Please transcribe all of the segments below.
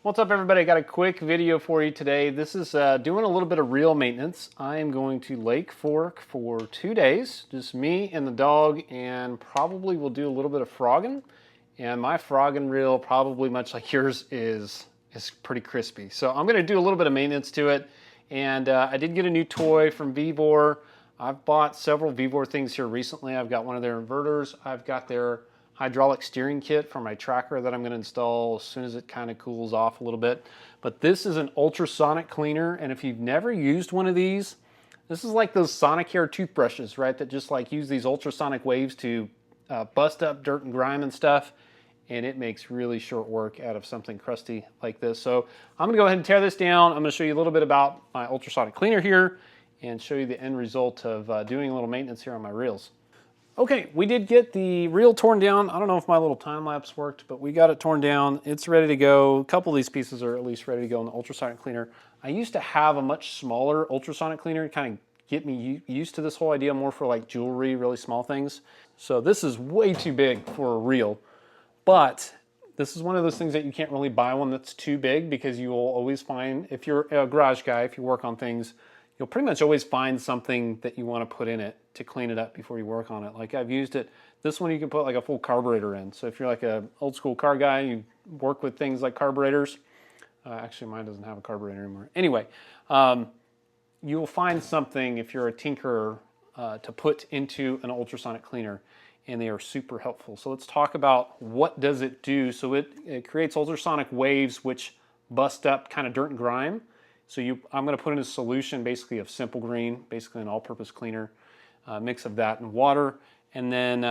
What's up, everybody? I got a quick video for you today. This is doing a little bit of reel maintenance. I am going to Lake Fork for 2 days, just me and the dog, and probably we'll do a little bit of frogging. And my frogging reel, probably much like yours, is pretty crispy. So I'm going to do a little bit of maintenance to it. And I did get a new toy from VEVOR. I've bought several VEVOR things here recently. I've got one of their inverters. I've got their hydraulic steering kit for my tracker that I'm going to install as soon as it kind of cools off a little bit. But this is an ultrasonic cleaner, and if you've never used one of these, this is like those Sonicare toothbrushes, right, that just like use these ultrasonic waves to bust up dirt and grime and stuff, and it makes really short work out of something crusty like this. So I'm going to go ahead and tear this down. I'm going to show you a little bit about my ultrasonic cleaner here and show you the end result of doing a little maintenance here on my reels. Okay, we did get the reel torn down. I don't know if my little time lapse worked, but we got it torn down. It's ready to go. A couple of these pieces are at least ready to go in the ultrasonic cleaner. I used to have a much smaller ultrasonic cleaner to kind of get me used to this whole idea, more for like jewelry, really small things. So this is way too big for a reel, but this is one of those things that you can't really buy one that's too big, because you will always find, if you're a garage guy, if you work on things, you'll pretty much always find something that you want to put in it to clean it up before you work on it. Like I've used it, this one you can put like a full carburetor in. So if you're like a old school car guy, you work with things like carburetors. Actually, mine doesn't have a carburetor anymore. Anyway, you'll find something if you're a tinkerer to put into an ultrasonic cleaner, and they are super helpful. So let's talk about what does it do. So it creates ultrasonic waves which bust up kind of dirt and grime. So I'm going to put in a solution basically of Simple Green, basically an all-purpose cleaner, mix of that and water. And then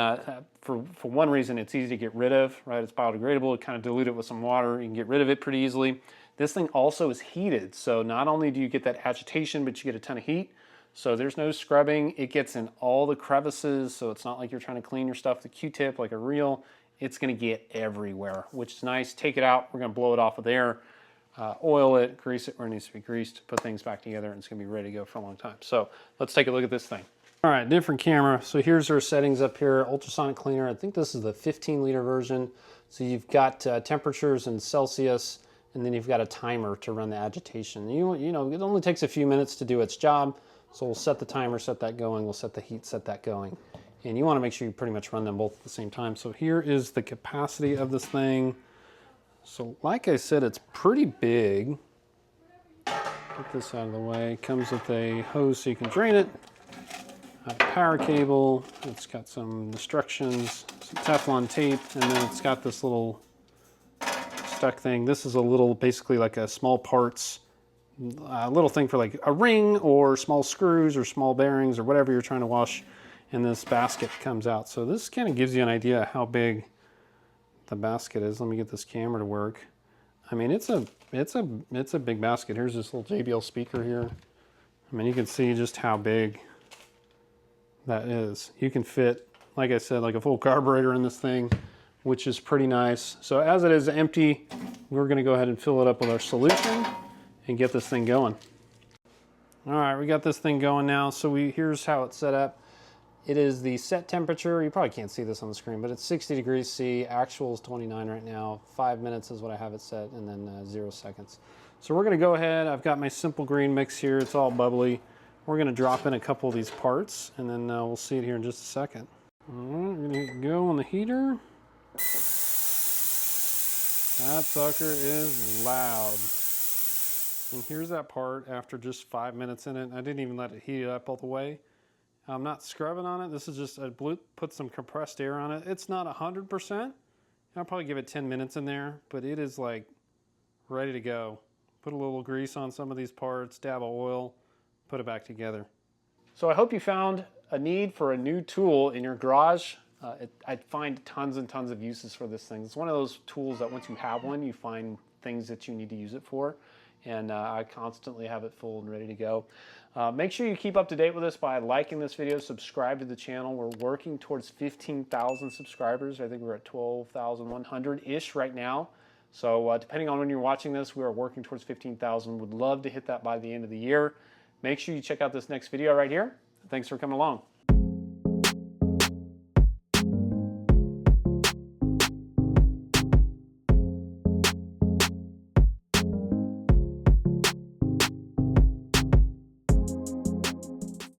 for one reason, it's easy to get rid of, right? It's biodegradable. You kind of dilute it with some water. You can get rid of it pretty easily. This thing also is heated. So not only do you get that agitation, but you get a ton of heat. So there's no scrubbing. It gets in all the crevices. So it's not like you're trying to clean your stuff with a Q-tip like a reel. It's going to get everywhere, which is nice. Take it out. We're going to blow it off of there. Oil it, grease it where it needs to be greased, put things back together, and it's going to be ready to go for a long time. So let's take a look at this thing. All right, different camera. So here's our settings up here. Ultrasonic cleaner. I think this is the 15-liter version. So you've got temperatures in Celsius, and then you've got a timer to run the agitation. You know, it only takes a few minutes to do its job. So we'll set the timer, set that going. We'll set the heat, set that going. And you want to make sure you pretty much run them both at the same time. So here is the capacity of this thing. So like I said, it's pretty big. Get this out of the way. It comes with a hose so you can drain it. A power cable. It's got some instructions, some Teflon tape, and then it's got this little stuck thing. This is a little, basically like a small parts, little thing for like a ring or small screws or small bearings or whatever you're trying to wash. And this basket comes out. So this kind of gives you an idea how big the basket is. Let me get this camera to work. I mean, it's a big basket. Here's this little JBL speaker here. I mean, you can see just how big that is. You can fit, like I said, like a full carburetor in this thing, which is pretty nice. So as it is empty, we're going to go ahead and fill it up with our solution and get this thing going. All right, we got this thing going now. So here's how it's set up. It is the set temperature. You probably can't see this on the screen, but it's 60 degrees C. Actual is 29 right now. 5 minutes is what I have it set, and then 0 seconds. So we're going to go ahead. I've got my Simple Green mix here. It's all bubbly. We're going to drop in a couple of these parts, and then we'll see it here in just a second. All right, we're going to go on the heater. That sucker is loud. And here's that part after just 5 minutes in it. I didn't even let it heat up all the way. I'm not scrubbing on it. This is just, I put some compressed air on it. It's not 100%. I'll probably give it 10 minutes in there, but it is like ready to go. Put a little grease on some of these parts, dab of oil, put it back together. So I hope you found a need for a new tool in your garage. I find tons and tons of uses for this thing. It's one of those tools that once you have one, you find things that you need to use it for. And I constantly have it full and ready to go. Make sure you keep up to date with us by liking this video, subscribe to the channel. We're working towards 15,000 subscribers. I think we're at 12,100-ish right now. So depending on when you're watching this, we are working towards 15,000. Would love to hit that by the end of the year. Make sure you check out this next video right here. Thanks for coming along.